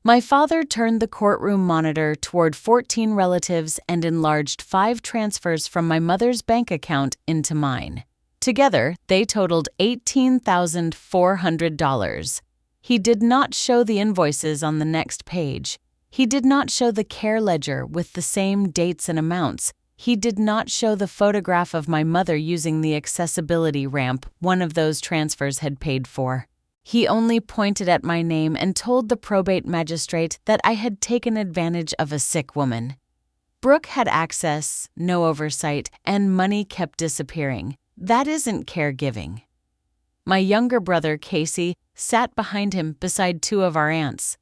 My father turned the courtroom monitor toward 14 relatives and enlarged 5 transfers from my mother's bank account into mine. Together, they totaled $18,400. He did not show the invoices on the next page. He did not show the care ledger with the same dates and amounts. He did not show the photograph of my mother using the accessibility ramp one of those transfers had paid for. He only pointed at my name and told the probate magistrate that I had taken advantage of a sick woman. Brooke had access, no oversight, and money kept disappearing. That isn't caregiving. My younger brother, Casey, sat behind him beside 2 of our aunts.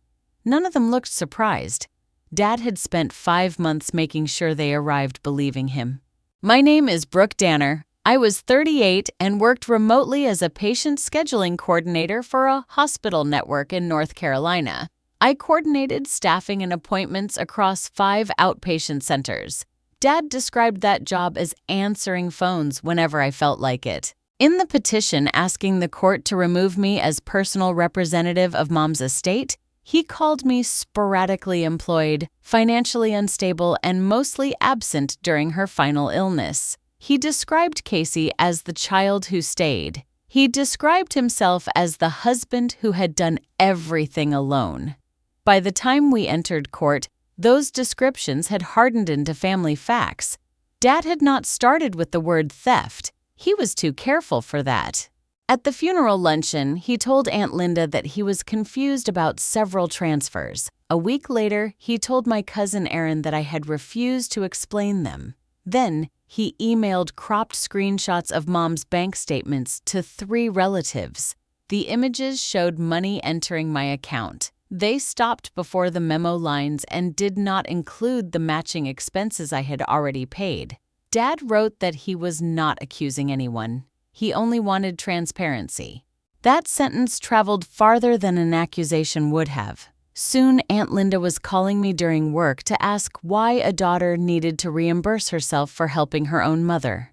None of them looked surprised. Dad had spent 5 months making sure they arrived believing him. My name is Brooke Danner. I was 38 and worked remotely as a patient scheduling coordinator for a hospital network in North Carolina. I coordinated staffing and appointments across 5 outpatient centers. Dad described that job as answering phones whenever I felt like it. In the petition asking the court to remove me as personal representative of Mom's estate, he called me sporadically employed, financially unstable, and mostly absent during her final illness. He described Casey as the child who stayed. He described himself as the husband who had done everything alone. By the time we entered court, those descriptions had hardened into family facts. Dad had not started with the word theft. He was too careful for that. At the funeral luncheon, he told Aunt Linda that he was confused about several transfers. A week later, he told my cousin Erin that I had refused to explain them. Then, he emailed cropped screenshots of Mom's bank statements to 3 relatives. The images showed money entering my account. They stopped before the memo lines and did not include the matching expenses I had already paid. Dad wrote that he was not accusing anyone. He only wanted transparency. That sentence traveled farther than an accusation would have. Soon, Aunt Linda was calling me during work to ask why a daughter needed to reimburse herself for helping her own mother.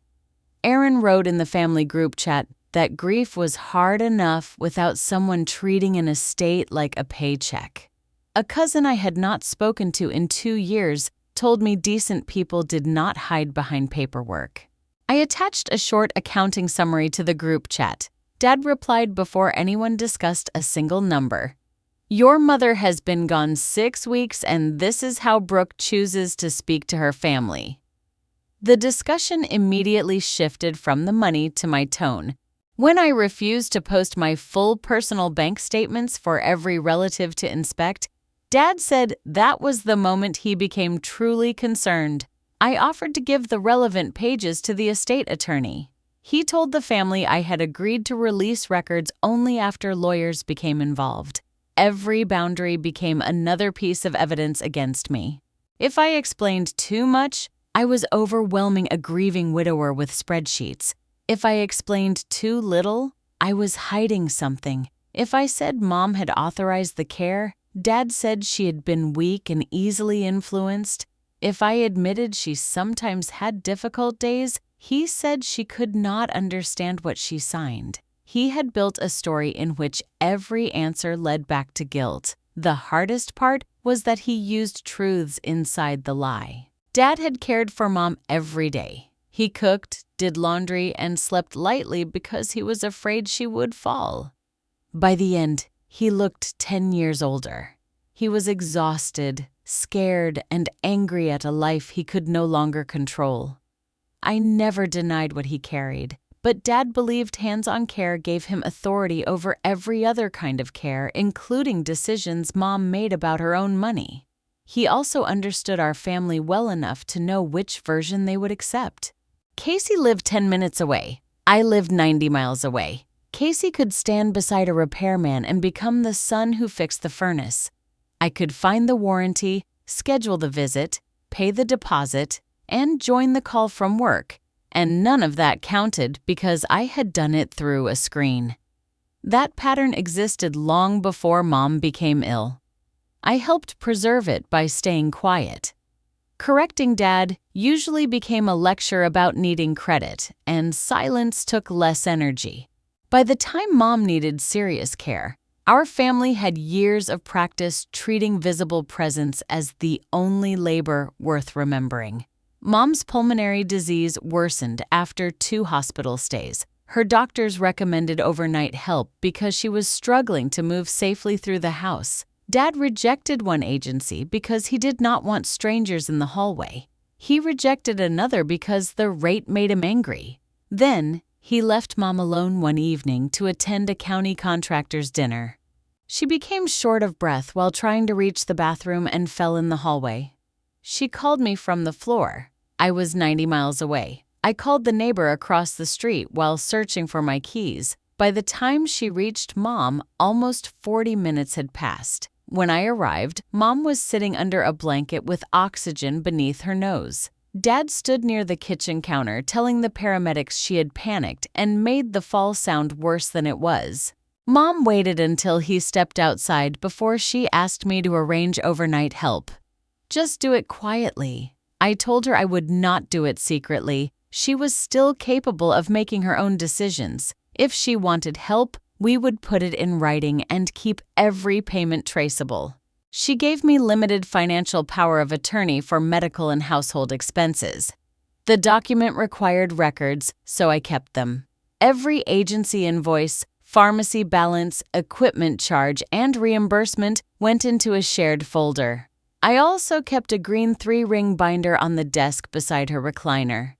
Erin wrote in the family group chat that grief was hard enough without someone treating an estate like a paycheck. A cousin I had not spoken to in 2 years told me decent people did not hide behind paperwork. I attached a short accounting summary to the group chat. Dad replied before anyone discussed a single number. Your mother has been gone 6 weeks, and this is how Brooke chooses to speak to her family. The discussion immediately shifted from the money to my tone. When I refused to post my full personal bank statements for every relative to inspect, Dad said that was the moment he became truly concerned. I offered to give the relevant pages to the estate attorney. He told the family I had agreed to release records only after lawyers became involved. Every boundary became another piece of evidence against me. If I explained too much, I was overwhelming a grieving widower with spreadsheets. If I explained too little, I was hiding something. If I said Mom had authorized the care, Dad said she had been weak and easily influenced. If I admitted she sometimes had difficult days, he said she could not understand what she signed. He had built a story in which every answer led back to guilt. The hardest part was that he used truths inside the lie. Dad had cared for Mom every day. He cooked, did laundry, and slept lightly because he was afraid she would fall. By the end, he looked 10 years older. He was exhausted, scared, and angry at a life he could no longer control. I never denied what he carried, but Dad believed hands-on care gave him authority over every other kind of care, including decisions Mom made about her own money. He also understood our family well enough to know which version they would accept. Casey lived 10 minutes away. I lived 90 miles away. Casey could stand beside a repairman and become the son who fixed the furnace. I could find the warranty, schedule the visit, pay the deposit, and join the call from work. And none of that counted because I had done it through a screen. That pattern existed long before Mom became ill. I helped preserve it by staying quiet. Correcting Dad usually became a lecture about needing credit, and silence took less energy. By the time Mom needed serious care, Our family had years of practice treating visible presence as the only labor worth remembering. Mom's pulmonary disease worsened after 2 hospital stays. Her doctors recommended overnight help because she was struggling to move safely through the house. Dad rejected one agency because he did not want strangers in the hallway. He rejected another because the rate made him angry. Then, he left Mom alone one evening to attend a county contractor's dinner. She became short of breath while trying to reach the bathroom and fell in the hallway. She called me from the floor. I was 90 miles away. I called the neighbor across the street while searching for my keys. By the time she reached Mom, almost 40 minutes had passed. When I arrived, Mom was sitting under a blanket with oxygen beneath her nose. Dad stood near the kitchen counter telling the paramedics she had panicked and made the fall sound worse than it was. Mom waited until he stepped outside before she asked me to arrange overnight help. Just do it quietly. I told her I would not do it secretly. She was still capable of making her own decisions. If she wanted help, we would put it in writing and keep every payment traceable. She gave me limited financial power of attorney for medical and household expenses. The document required records, so I kept them. Every agency invoice, pharmacy balance, equipment charge, and reimbursement went into a shared folder. I also kept a green 3-ring binder on the desk beside her recliner.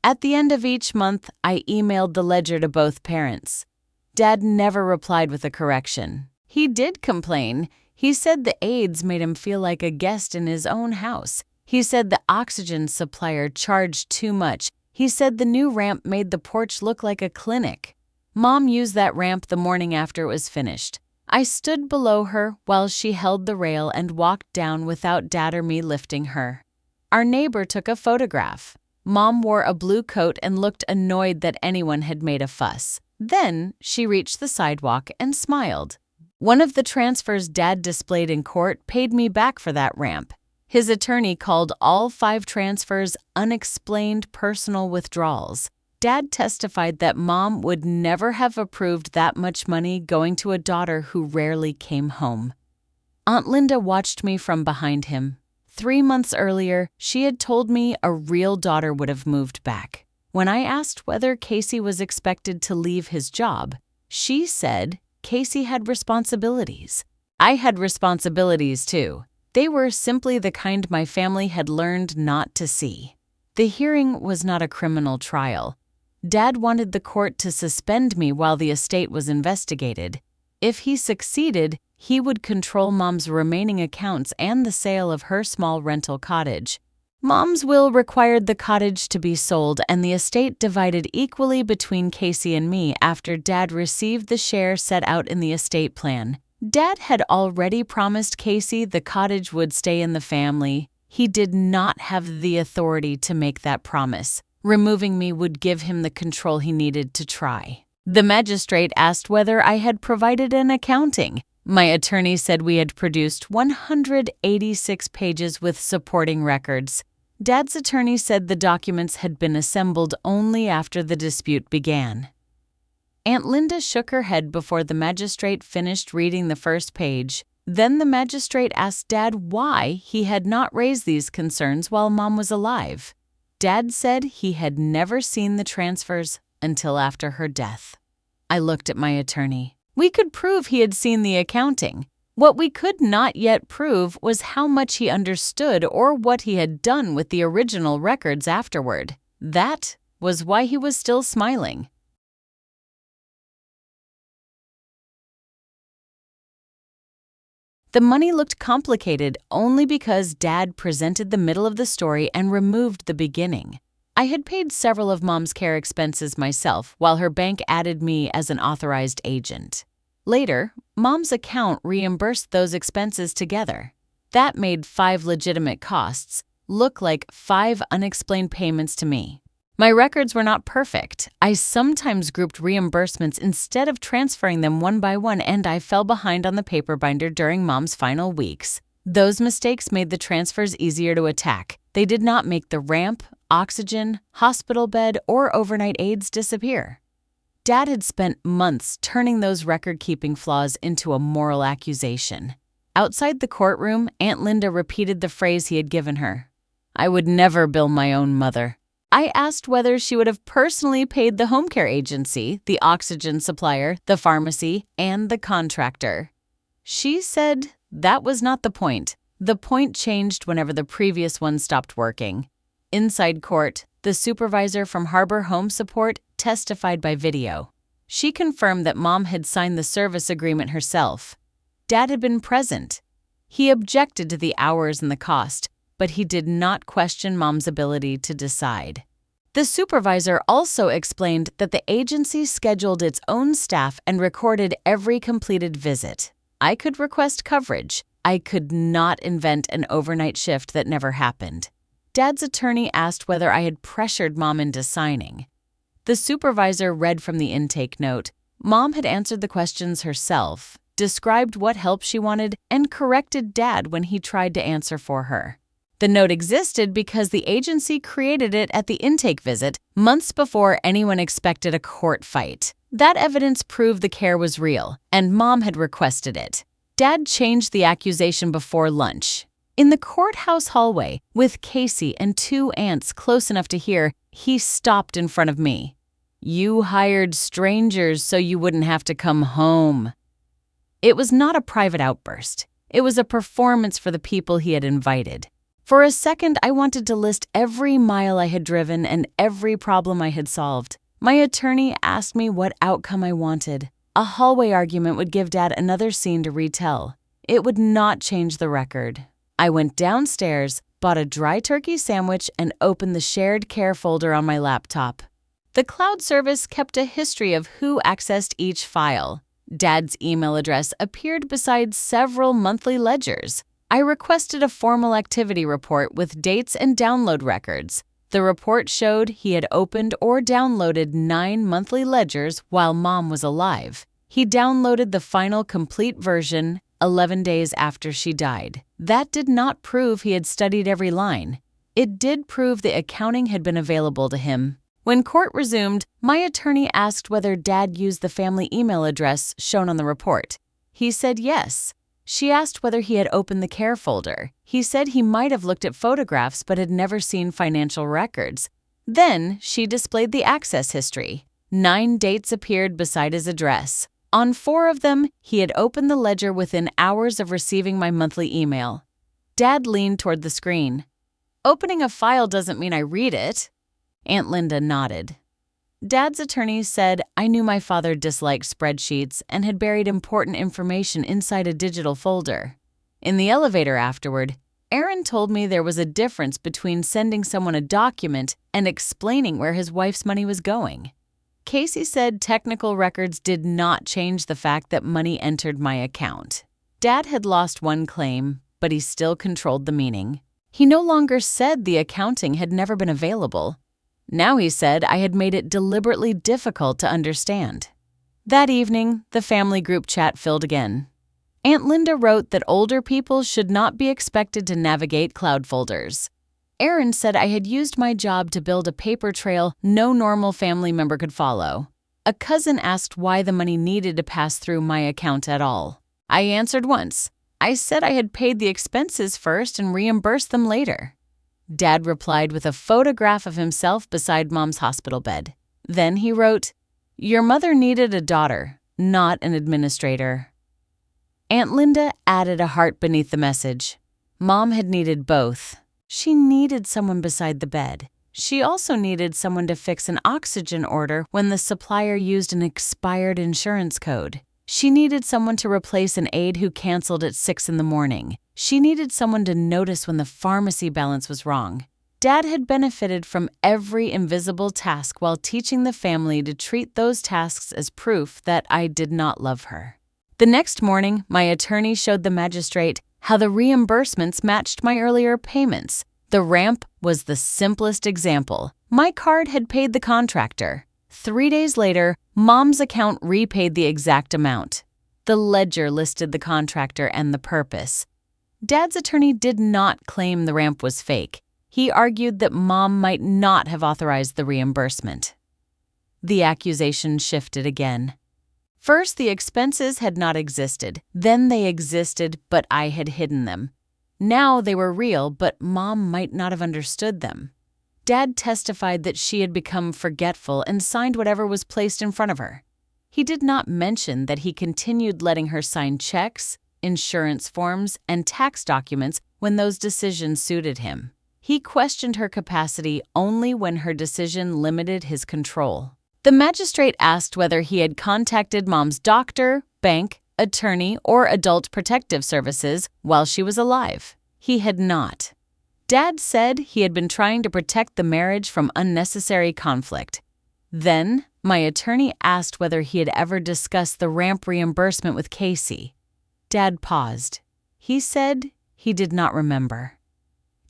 At the end of each month, I emailed the ledger to both parents. Dad never replied with a correction. He did complain. He said the aides made him feel like a guest in his own house. He said the oxygen supplier charged too much. He said the new ramp made the porch look like a clinic. Mom used that ramp the morning after it was finished. I stood below her while she held the rail and walked down without Dad or me lifting her. Our neighbor took a photograph. Mom wore a blue coat and looked annoyed that anyone had made a fuss. Then she reached the sidewalk and smiled. One of the transfers Dad displayed in court paid me back for that ramp. His attorney called all 5 transfers unexplained personal withdrawals. Dad testified that Mom would never have approved that much money going to a daughter who rarely came home. Aunt Linda watched me from behind him. 3 months earlier, she had told me a real daughter would have moved back. When I asked whether Casey was expected to leave his job, she said Casey had responsibilities. I had responsibilities too. They were simply the kind my family had learned not to see. The hearing was not a criminal trial. Dad wanted the court to suspend me while the estate was investigated. If he succeeded, he would control Mom's remaining accounts and the sale of her small rental cottage. Mom's will required the cottage to be sold and the estate divided equally between Casey and me after Dad received the share set out in the estate plan. Dad had already promised Casey the cottage would stay in the family. He did not have the authority to make that promise. Removing me would give him the control he needed to try. The magistrate asked whether I had provided an accounting. My attorney said we had produced 186 pages with supporting records. Dad's attorney said the documents had been assembled only after the dispute began. Aunt Linda shook her head before the magistrate finished reading the first page. Then the magistrate asked Dad why he had not raised these concerns while Mom was alive. Dad said he had never seen the transfers until after her death. I looked at my attorney. We could prove he had seen the accounting. What we could not yet prove was how much he understood or what he had done with the original records afterward. That was why he was still smiling. The money looked complicated only because Dad presented the middle of the story and removed the beginning. I had paid several of Mom's care expenses myself, while her bank added me as an authorized agent. Later, Mom's account reimbursed those expenses together. That made 5 legitimate costs look like 5 unexplained payments to me. My records were not perfect. I sometimes grouped reimbursements instead of transferring them one by one, and I fell behind on the paper binder during Mom's final weeks. Those mistakes made the transfers easier to attack. They did not make the ramp, oxygen, hospital bed, or overnight aids disappear. Dad had spent months turning those record-keeping flaws into a moral accusation. Outside the courtroom, Aunt Linda repeated the phrase he had given her. "I would never bill my own mother." I asked whether she would have personally paid the home care agency, the oxygen supplier, the pharmacy, and the contractor. She said that was not the point. The point changed whenever the previous one stopped working. Inside court, the supervisor from Harbor Home Support testified by video. She confirmed that Mom had signed the service agreement herself. Dad had been present. He objected to the hours and the cost, but he did not question Mom's ability to decide. The supervisor also explained that the agency scheduled its own staff and recorded every completed visit. I could request coverage. I could not invent an overnight shift that never happened. Dad's attorney asked whether I had pressured Mom into signing. The supervisor read from the intake note. Mom had answered the questions herself, described what help she wanted, and corrected Dad when he tried to answer for her. The note existed because the agency created it at the intake visit months before anyone expected a court fight. That evidence proved the care was real, and Mom had requested it. Dad changed the accusation before lunch. In the courthouse hallway, with Casey and 2 aunts close enough to hear, he stopped in front of me. "You hired strangers so you wouldn't have to come home." It was not a private outburst. It was a performance for the people he had invited. For a second, I wanted to list every mile I had driven and every problem I had solved. My attorney asked me what outcome I wanted. A hallway argument would give Dad another scene to retell. It would not change the record. I went downstairs, bought a dry turkey sandwich, and opened the shared care folder on my laptop. The cloud service kept a history of who accessed each file. Dad's email address appeared beside several monthly ledgers. I requested a formal activity report with dates and download records. The report showed he had opened or downloaded 9 monthly ledgers while Mom was alive. He downloaded the final complete version 11 days after she died. That did not prove he had studied every line. It did prove the accounting had been available to him. When court resumed, my attorney asked whether Dad used the family email address shown on the report. He said yes. She asked whether he had opened the care folder. He said he might have looked at photographs but had never seen financial records. Then she displayed the access history. 9 dates appeared beside his address. On 4 of them, he had opened the ledger within hours of receiving my monthly email. Dad leaned toward the screen. "Opening a file doesn't mean I read it." Aunt Linda nodded. Dad's attorney said I knew my father disliked spreadsheets and had buried important information inside a digital folder. In the elevator afterward, Aaron told me there was a difference between sending someone a document and explaining where his wife's money was going. Casey said technical records did not change the fact that money entered my account. Dad had lost one claim, but he still controlled the meaning. He no longer said the accounting had never been available. Now he said I had made it deliberately difficult to understand. That evening, the family group chat filled again. Aunt Linda wrote that older people should not be expected to navigate cloud folders. Aaron said I had used my job to build a paper trail no normal family member could follow. A cousin asked why the money needed to pass through my account at all. I answered once. I said I had paid the expenses first and reimbursed them later. Dad replied with a photograph of himself beside Mom's hospital bed. Then he wrote, "Your mother needed a daughter, not an administrator." Aunt Linda added a heart beneath the message. Mom had needed both. She needed someone beside the bed. She also needed someone to fix an oxygen order when the supplier used an expired insurance code. She needed someone to replace an aide who canceled at 6 in the morning. She needed someone to notice when the pharmacy balance was wrong. Dad had benefited from every invisible task while teaching the family to treat those tasks as proof that I did not love her. The next morning, my attorney showed the magistrate how the reimbursements matched my earlier payments. The ramp was the simplest example. My card had paid the contractor. 3 days later, Mom's account repaid the exact amount. The ledger listed the contractor and the purpose. Dad's attorney did not claim the ramp was fake. He argued that Mom might not have authorized the reimbursement. The accusation shifted again. First, the expenses had not existed. Then they existed, but I had hidden them. Now they were real, but Mom might not have understood them. Dad testified that she had become forgetful and signed whatever was placed in front of her. He did not mention that he continued letting her sign checks, insurance forms, and tax documents when those decisions suited him. He questioned her capacity only when her decision limited his control. The magistrate asked whether he had contacted Mom's doctor, bank, attorney, or adult protective services while she was alive. He had not. Dad said he had been trying to protect the marriage from unnecessary conflict. Then, my attorney asked whether he had ever discussed the ramp reimbursement with Casey. Dad paused. He said he did not remember.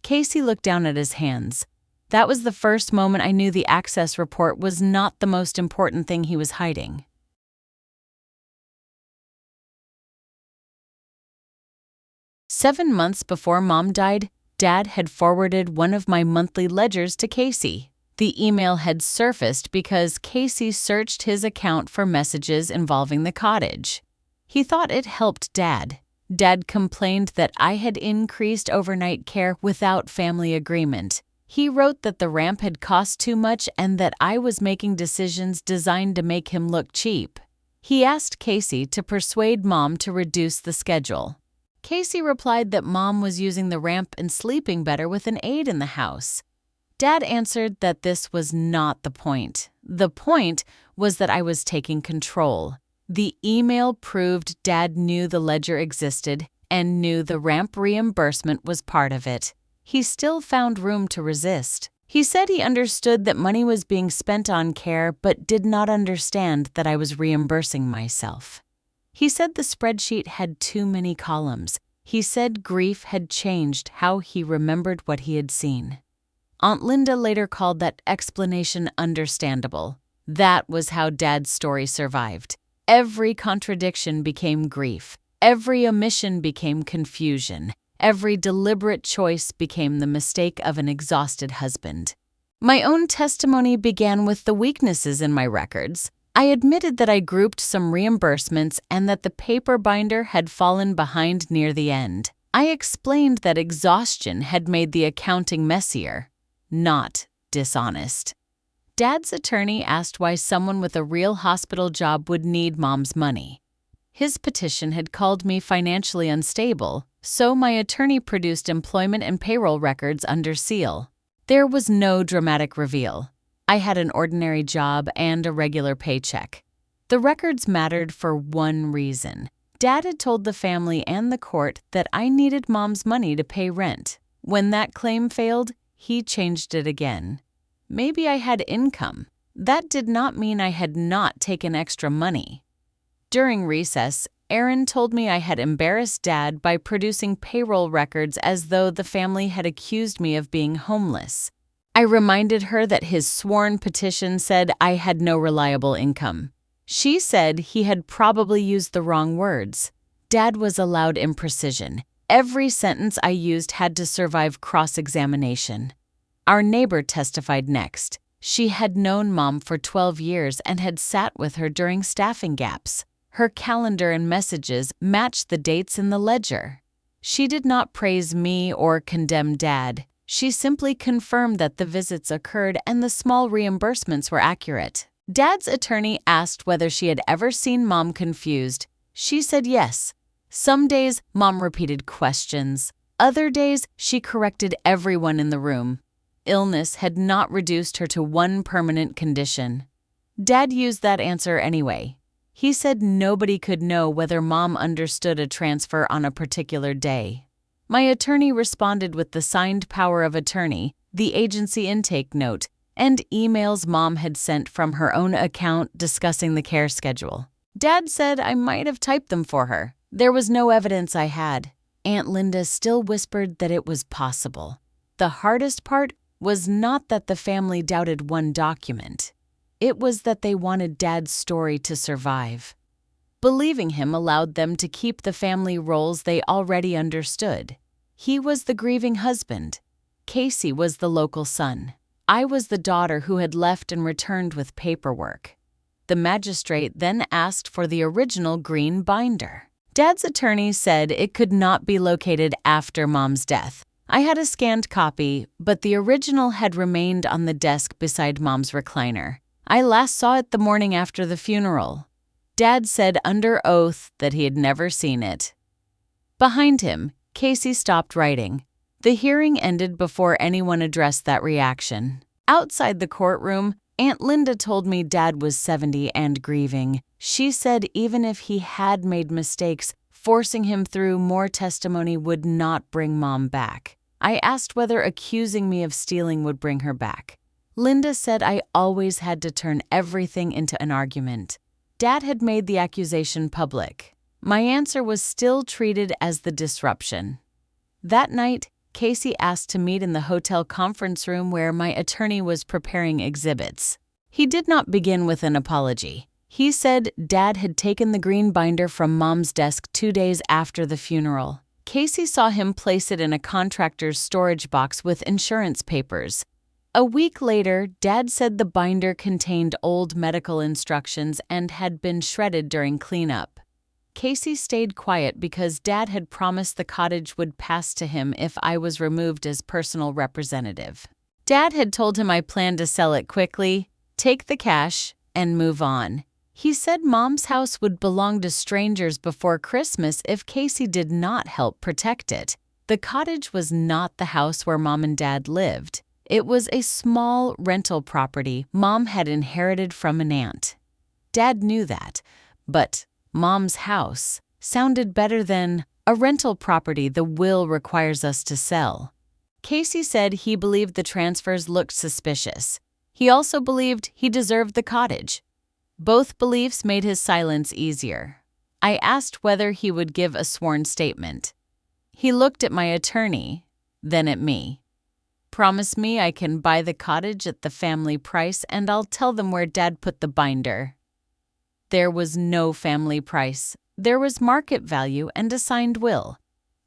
Casey looked down at his hands. That was the first moment I knew the access report was not the most important thing he was hiding. Seven months before Mom died, Dad had forwarded one of my monthly ledgers to Casey. The email had surfaced because Casey searched his account for messages involving the cottage. He thought it helped Dad. Dad complained that I had increased overnight care without family agreement. He wrote that the ramp had cost too much and that I was making decisions designed to make him look cheap. He asked Casey to persuade Mom to reduce the schedule. Casey replied that Mom was using the ramp and sleeping better with an aide in the house. Dad answered that this was not the point. The point was that I was taking control. The email proved Dad knew the ledger existed and knew the ramp reimbursement was part of it. He still found room to resist. He said he understood that money was being spent on care but did not understand that I was reimbursing myself. He said the spreadsheet had too many columns. He said grief had changed how he remembered what he had seen. Aunt Linda later called that explanation understandable. That was how Dad's story survived. Every contradiction became grief. Every omission became confusion. Every deliberate choice became the mistake of an exhausted husband. My own testimony began with the weaknesses in my records. I admitted that I grouped some reimbursements and that the paper binder had fallen behind near the end. I explained that exhaustion had made the accounting messier, not dishonest. Dad's attorney asked why someone with a real hospital job would need Mom's money. His petition had called me financially unstable, so my attorney produced employment and payroll records under seal. There was no dramatic reveal. I had an ordinary job and a regular paycheck. The records mattered for one reason. Dad had told the family and the court that I needed Mom's money to pay rent. When that claim failed, he changed it again. Maybe I had income. That did not mean I had not taken extra money. During recess, Erin told me I had embarrassed Dad by producing payroll records as though the family had accused me of being homeless. I reminded her that his sworn petition said I had no reliable income. She said he had probably used the wrong words. Dad was allowed imprecision. Every sentence I used had to survive cross-examination. Our neighbor testified next. She had known Mom for 12 years and had sat with her during staffing gaps. Her calendar and messages matched the dates in the ledger. She did not praise me or condemn Dad. She simply confirmed that the visits occurred and the small reimbursements were accurate. Dad's attorney asked whether she had ever seen Mom confused. She said yes. Some days, Mom repeated questions. Other days, she corrected everyone in the room. Illness had not reduced her to one permanent condition. Dad used that answer anyway. He said nobody could know whether Mom understood a transfer on a particular day. My attorney responded with the signed power of attorney, the agency intake note, and emails Mom had sent from her own account discussing the care schedule. Dad said I might have typed them for her. There was no evidence I had. Aunt Linda still whispered that it was possible. The hardest part was not that the family doubted one document. It was that they wanted Dad's story to survive. Believing him allowed them to keep the family roles they already understood. He was the grieving husband. Casey was the local son. I was the daughter who had left and returned with paperwork. The magistrate then asked for the original green binder. Dad's attorney said it could not be located after Mom's death. I had a scanned copy, but the original had remained on the desk beside Mom's recliner. I last saw it the morning after the funeral. Dad said under oath that he had never seen it. Behind him, Casey stopped writing. The hearing ended before anyone addressed that reaction. Outside the courtroom, Aunt Linda told me Dad was 70 and grieving. She said even if he had made mistakes, forcing him through more testimony would not bring Mom back. I asked whether accusing me of stealing would bring her back. Linda said I always had to turn everything into an argument. Dad had made the accusation public. My answer was still treated as the disruption. That night, Casey asked to meet in the hotel conference room where my attorney was preparing exhibits. He did not begin with an apology. He said Dad had taken the green binder from Mom's desk 2 days after the funeral. Casey saw him place it in a contractor's storage box with insurance papers. A week later, Dad said the binder contained old medical instructions and had been shredded during cleanup. Casey stayed quiet because Dad had promised the cottage would pass to him if I was removed as personal representative. Dad had told him I planned to sell it quickly, take the cash, and move on. He said Mom's house would belong to strangers before Christmas if Casey did not help protect it. The cottage was not the house where Mom and Dad lived. It was a small rental property Mom had inherited from an aunt. Dad knew that, but Mom's house sounded better than a rental property the will requires us to sell. Casey said he believed the transfers looked suspicious. He also believed he deserved the cottage. Both beliefs made his silence easier. I asked whether he would give a sworn statement. He looked at my attorney, then at me. Promise me I can buy the cottage at the family price and I'll tell them where Dad put the binder. There was no family price. There was market value and a signed will.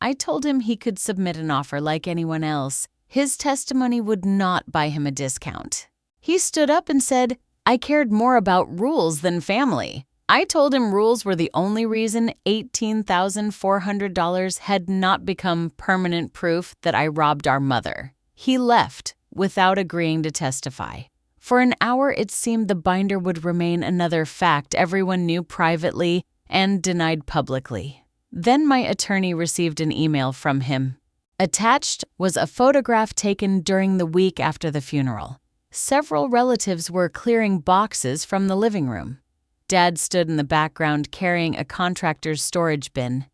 I told him he could submit an offer like anyone else. His testimony would not buy him a discount. He stood up and said, I cared more about rules than family. I told him rules were the only reason $18,400 had not become permanent proof that I robbed our mother. He left without agreeing to testify. For an hour, it seemed the binder would remain another fact everyone knew privately and denied publicly. Then my attorney received an email from him. Attached was a photograph taken during the week after the funeral. Several relatives were clearing boxes from the living room. Dad stood in the background carrying a contractor's storage bin.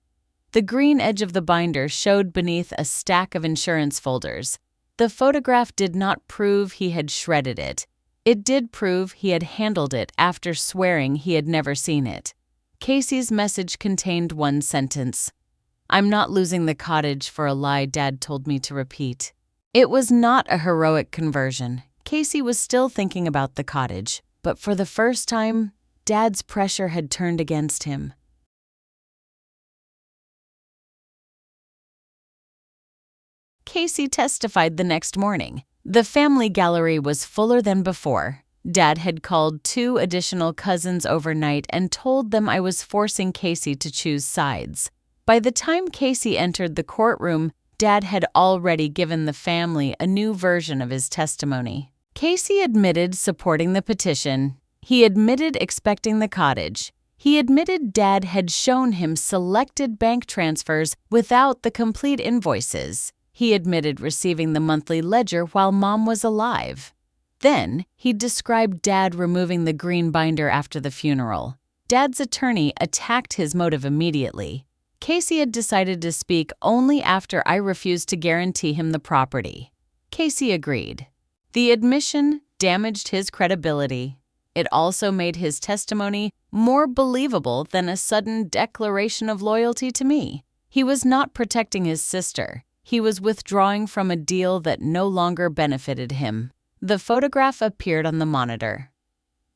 The green edge of the binder showed beneath a stack of insurance folders. The photograph did not prove he had shredded it. It did prove he had handled it after swearing he had never seen it. Casey's message contained one sentence. I'm not losing the cottage for a lie Dad told me to repeat. It was not a heroic conversion. Casey was still thinking about the cottage, but for the first time, Dad's pressure had turned against him. Casey testified the next morning. The family gallery was fuller than before. Dad had called 2 additional cousins overnight and told them I was forcing Casey to choose sides. By the time Casey entered the courtroom, Dad had already given the family a new version of his testimony. Casey admitted supporting the petition. He admitted expecting the cottage. He admitted Dad had shown him selected bank transfers without the complete invoices. He admitted receiving the monthly ledger while Mom was alive. Then, he described Dad removing the green binder after the funeral. Dad's attorney attacked his motive immediately. Casey had decided to speak only after I refused to guarantee him the property. Casey agreed. The admission damaged his credibility. It also made his testimony more believable than a sudden declaration of loyalty to me. He was not protecting his sister. He was withdrawing from a deal that no longer benefited him. The photograph appeared on the monitor.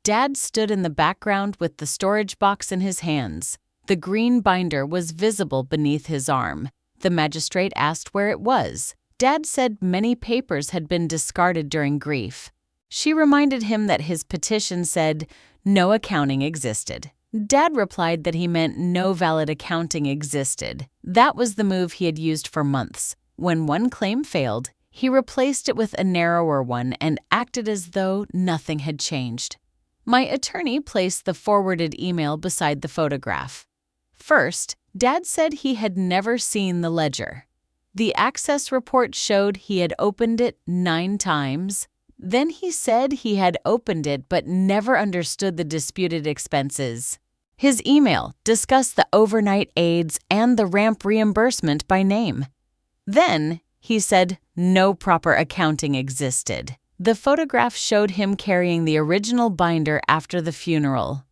Dad stood in the background with the storage box in his hands. The green binder was visible beneath his arm. The magistrate asked where it was. Dad said many papers had been discarded during grief. She reminded him that his petition said no accounting existed. Dad replied that he meant no valid accounting existed. That was the move he had used for months. When one claim failed, he replaced it with a narrower one and acted as though nothing had changed. My attorney placed the forwarded email beside the photograph. First, Dad said he had never seen the ledger. The access report showed he had opened it 9 times. Then he said he had opened it but never understood the disputed expenses. His email discussed the overnight aids and the ramp reimbursement by name. Then, he said no proper accounting existed. The photograph showed him carrying the original binder after the funeral.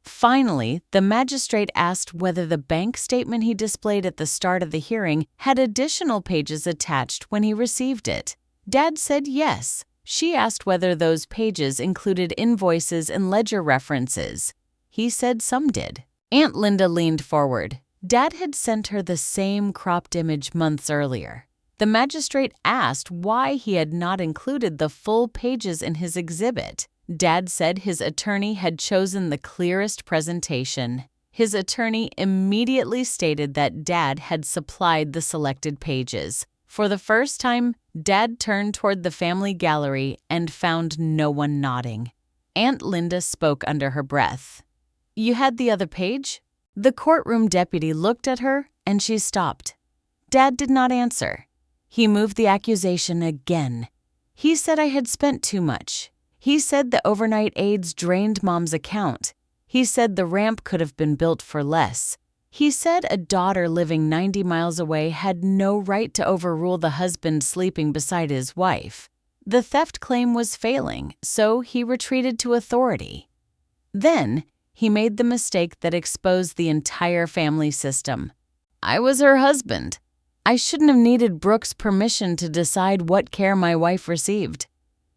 Finally, the magistrate asked whether the bank statement he displayed at the start of the hearing had additional pages attached when he received it. Dad said yes. She asked whether those pages included invoices and ledger references. He said some did. Aunt Linda leaned forward. Dad had sent her the same cropped image months earlier. The magistrate asked why he had not included the full pages in his exhibit. Dad said his attorney had chosen the clearest presentation. His attorney immediately stated that Dad had supplied the selected pages. For the first time, Dad turned toward the family gallery and found no one nodding. Aunt Linda spoke under her breath. "You had the other page?" The courtroom deputy looked at her and she stopped. Dad did not answer. He moved the accusation again. He said I had spent too much. He said the overnight aids drained Mom's account. He said the ramp could have been built for less. He said a daughter living 90 miles away had no right to overrule the husband sleeping beside his wife. The theft claim was failing, so he retreated to authority. Then, he made the mistake that exposed the entire family system. I was her husband. I shouldn't have needed Brooke's permission to decide what care my wife received.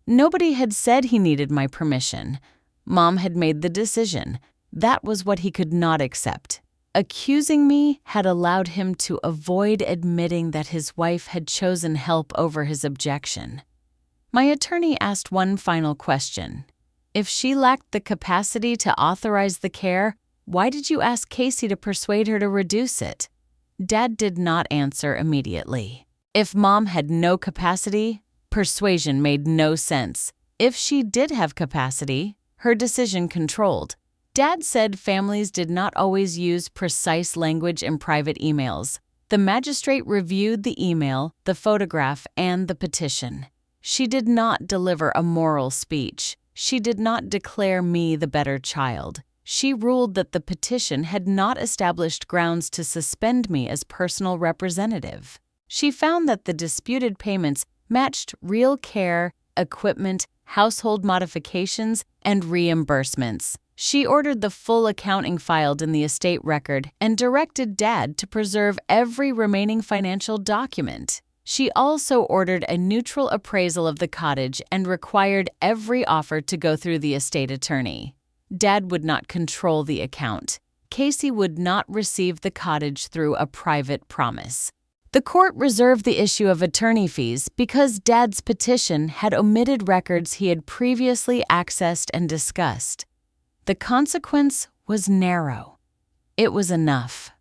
Nobody had said he needed my permission. Mom had made the decision. That was what he could not accept. Accusing me had allowed him to avoid admitting that his wife had chosen help over his objection. My attorney asked one final question. If she lacked the capacity to authorize the care, why did you ask Casey to persuade her to reduce it? Dad did not answer immediately. If Mom had no capacity, persuasion made no sense. If she did have capacity, her decision controlled. Dad said families did not always use precise language in private emails. The magistrate reviewed the email, the photograph, and the petition. She did not deliver a moral speech. She did not declare me the better child. She ruled that the petition had not established grounds to suspend me as personal representative. She found that the disputed payments matched real care, equipment, household modifications, and reimbursements. She ordered the full accounting filed in the estate record and directed Dad to preserve every remaining financial document. She also ordered a neutral appraisal of the cottage and required every offer to go through the estate attorney. Dad would not control the account. Casey would not receive the cottage through a private promise. The court reserved the issue of attorney fees because Dad's petition had omitted records he had previously accessed and discussed. The consequence was narrow. It was enough.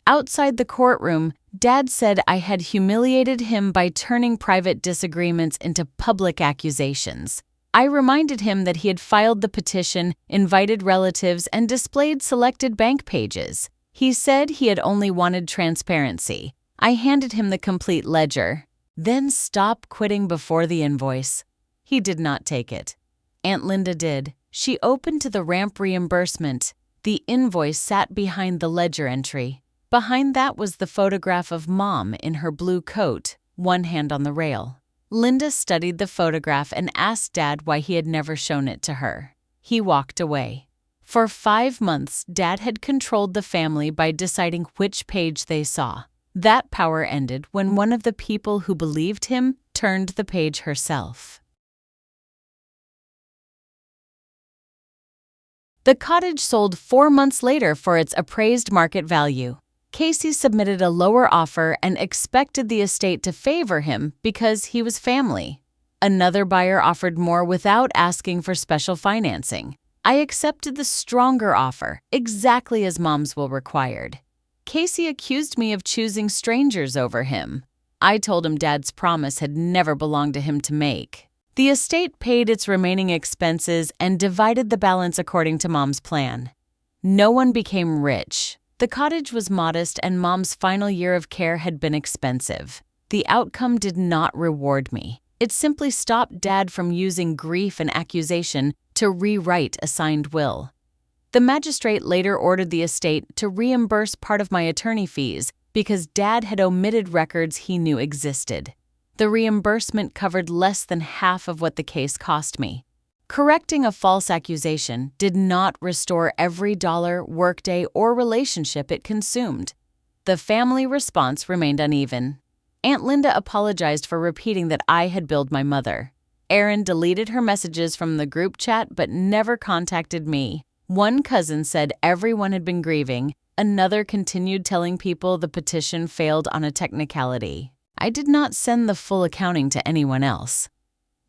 Outside the courtroom, Dad said I had humiliated him by turning private disagreements into public accusations. I reminded him that he had filed the petition, invited relatives, and displayed selected bank pages. He said he had only wanted transparency. I handed him the complete ledger. Then stop quitting before the invoice. He did not take it. Aunt Linda did. She opened to the ramp reimbursement. The invoice sat behind the ledger entry. Behind that was the photograph of Mom in her blue coat, one hand on the rail. Linda studied the photograph and asked Dad why he had never shown it to her. He walked away. For 5 months, Dad had controlled the family by deciding which page they saw. That power ended when one of the people who believed him turned the page herself. The cottage sold 4 months later for its appraised market value. Casey submitted a lower offer and expected the estate to favor him because he was family. Another buyer offered more without asking for special financing. I accepted the stronger offer, exactly as Mom's will required. Casey accused me of choosing strangers over him. I told him Dad's promise had never belonged to him to make. The estate paid its remaining expenses and divided the balance according to Mom's plan. No one became rich. The cottage was modest and Mom's final year of care had been expensive. The outcome did not reward me. It simply stopped Dad from using grief and accusation to rewrite a signed will. The magistrate later ordered the estate to reimburse part of my attorney fees because Dad had omitted records he knew existed. The reimbursement covered less than half of what the case cost me. Correcting a false accusation did not restore every dollar, workday, or relationship it consumed. The family response remained uneven. Aunt Linda apologized for repeating that I had billed my mother. Erin deleted her messages from the group chat but never contacted me. One cousin said everyone had been grieving. Another continued telling people the petition failed on a technicality. I did not send the full accounting to anyone else.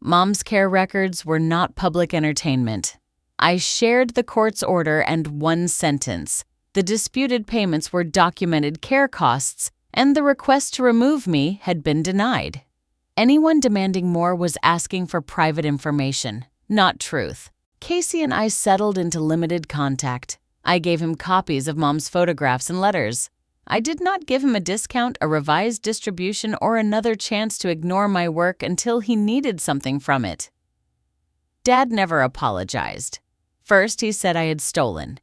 Mom's care records were not public entertainment. I shared the court's order and one sentence. The disputed payments were documented care costs, and the request to remove me had been denied. Anyone demanding more was asking for private information, not truth. Casey and I settled into limited contact. I gave him copies of Mom's photographs and letters. I did not give him a discount, a revised distribution, or another chance to ignore my work until he needed something from it. Dad never apologized. First, he said I had stolen.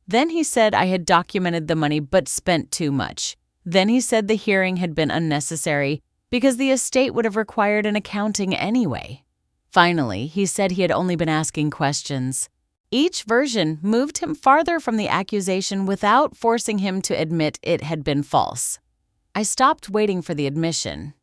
Then he said I had documented the money but spent too much. Then he said the hearing had been unnecessary because the estate would have required an accounting anyway. Finally, he said he had only been asking questions. Each version moved him farther from the accusation without forcing him to admit it had been false. I stopped waiting for the admission.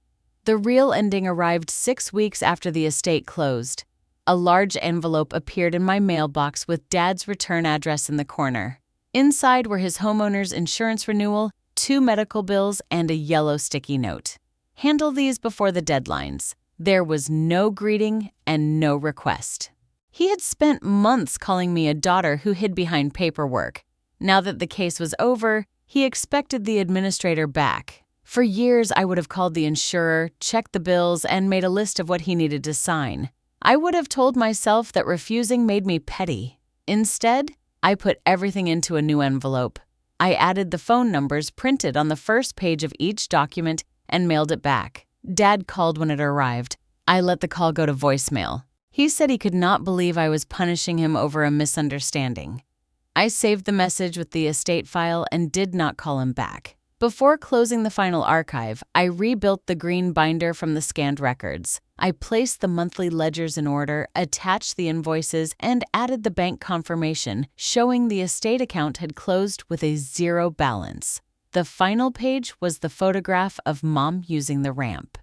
The real ending arrived 6 weeks after the estate closed. A large envelope appeared in my mailbox with Dad's return address in the corner. Inside were his homeowner's insurance renewal, 2 medical bills, and a yellow sticky note. Handle these before the deadlines. There was no greeting and no request. He had spent months calling me a daughter who hid behind paperwork. Now that the case was over, he expected the administrator back. For years, I would have called the insurer, checked the bills, and made a list of what he needed to sign. I would have told myself that refusing made me petty. Instead, I put everything into a new envelope. I added the phone numbers printed on the first page of each document and mailed it back. Dad called when it arrived. I let the call go to voicemail. He said he could not believe I was punishing him over a misunderstanding. I saved the message with the estate file and did not call him back. Before closing the final archive, I rebuilt the green binder from the scanned records. I placed the monthly ledgers in order, attached the invoices, and added the bank confirmation showing the estate account had closed with a 0 balance. The final page was the photograph of Mom using the ramp.